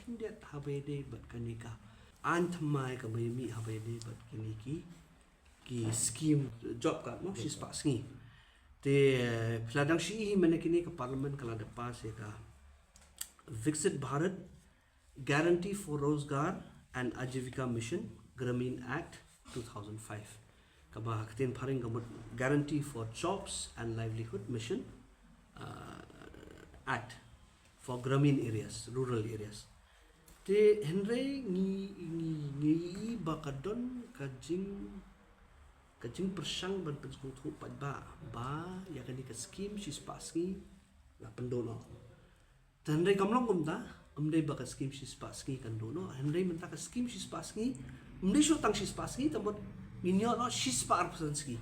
hindet habede bat kanika antmai ka maymi habede bat kaniki ki scheme job ka mo sis pa sngi te pladang shi mane kini ka parliament kala de pass ka Viksit Bharat Guarantee for Rozgar and Ajivika Mission Gramin Act 2005 kaba haktin pharing ka Guarantee for Jobs and Livelihood Mission Act for Gramin areas, rural areas. Te Henry ni bakadon kajing persang ban penskung thu ba ya kani ka scheme sis paski la pendono. Henry kamlong kumta amdai baka scheme sis paski kan dono. Henry menta ka scheme sis paski amdai so tang sis paski tamot minyo no sis pa arpsanski.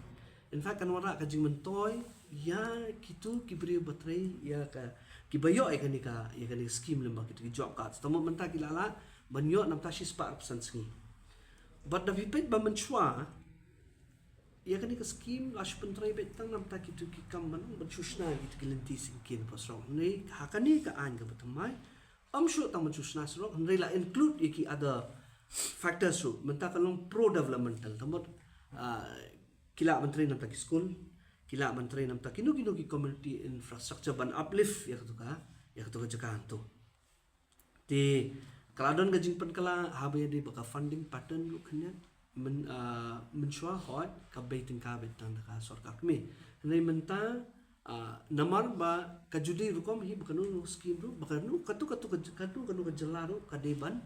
In fact kan wara kajing mentoy ya kitu kibri batrai ya ka kibayo ay kanika ya kanika scheme lemba kitu job cards tamot menta kilala banyo nam ta sis pa arpsanski. But the vipet ba menchwa ya kanika scheme lash pentrai betang nam ta kitu kikam man benchusna kitu kilenti singkin pasrong nei hakani ka an ka batamai amshu tang benchusna srong nei la include iki other factors ru menta kalong pro developmental tamot kila menteri nam ta school kila menteri nam ta kinu ki community infrastructure ban uplift ya to ka Jaka to te kaladon gajing pen kala habe de baka funding pattern lu khanya menshwa hot ka baiting ka betang ka sarkar kami nei menta namar ba kajudi rukom hi bakanu scheme ru bakanu katu ka jelaru ka deban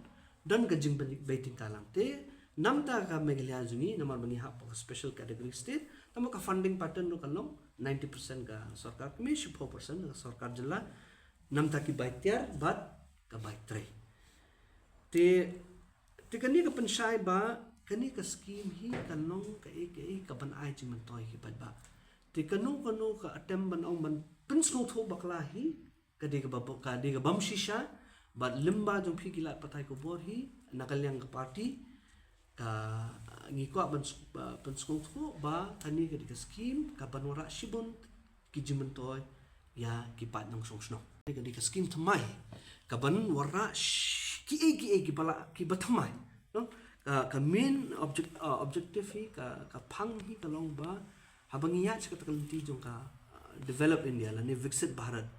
dan gajing baiting kalang te namta ka Meghalaya jungi namar bani hap special category state tamo ka funding pattern no kalong 90% ka sarkar kami 4% ka sarkar jilla namta ki baityar bat ka baitre te kani ka Pynshai ba kani ka scheme hi kalong ka ban ai jing man toy ki ba te kanu ka attempt ban ong ban pinsno tho bakla hi kade ka bam shisha ba limba jong phi kilat patai ko bor hi nakalyang ka party ka ngikwa ban skong tho ba kani ka scheme ka banwara shibun ki jimentoy ya ki pat nang songsno ka scheme thamai ka banwara ki bala ki bathamai no ka main objective hi ka phang hi kalong ba habangiya sa katalenti jong ka develop India la ni Viksit Bharat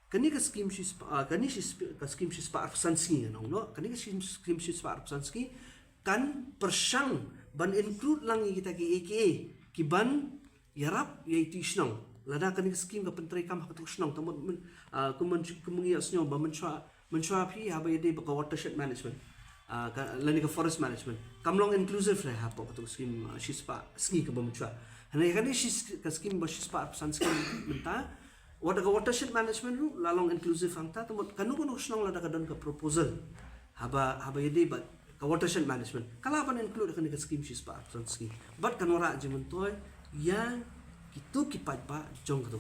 kani ka scheme shis ka scheme shis pa sanski no kani ka scheme shis pa sanski kan persang ban include lang kita ki AKA ki ban yarap yaitu snong lada kan scheme ka pentrai kam hatu snong tamot kumungi asnyo ba menchwa phi ha ba yede ba watershed management lani ka forest management kamlong inclusive re ha po tu scheme shispa ski ka ba menchwa hana kan ka scheme ba shispa san scheme menta watershed management lu lalong inclusive angta tamot kanu snong lada ka don ka proposal ha ba yede ba watershed management kalapan include kan scheme sis pa ski but kanora jimentoy yang kitu kipat ba jong ka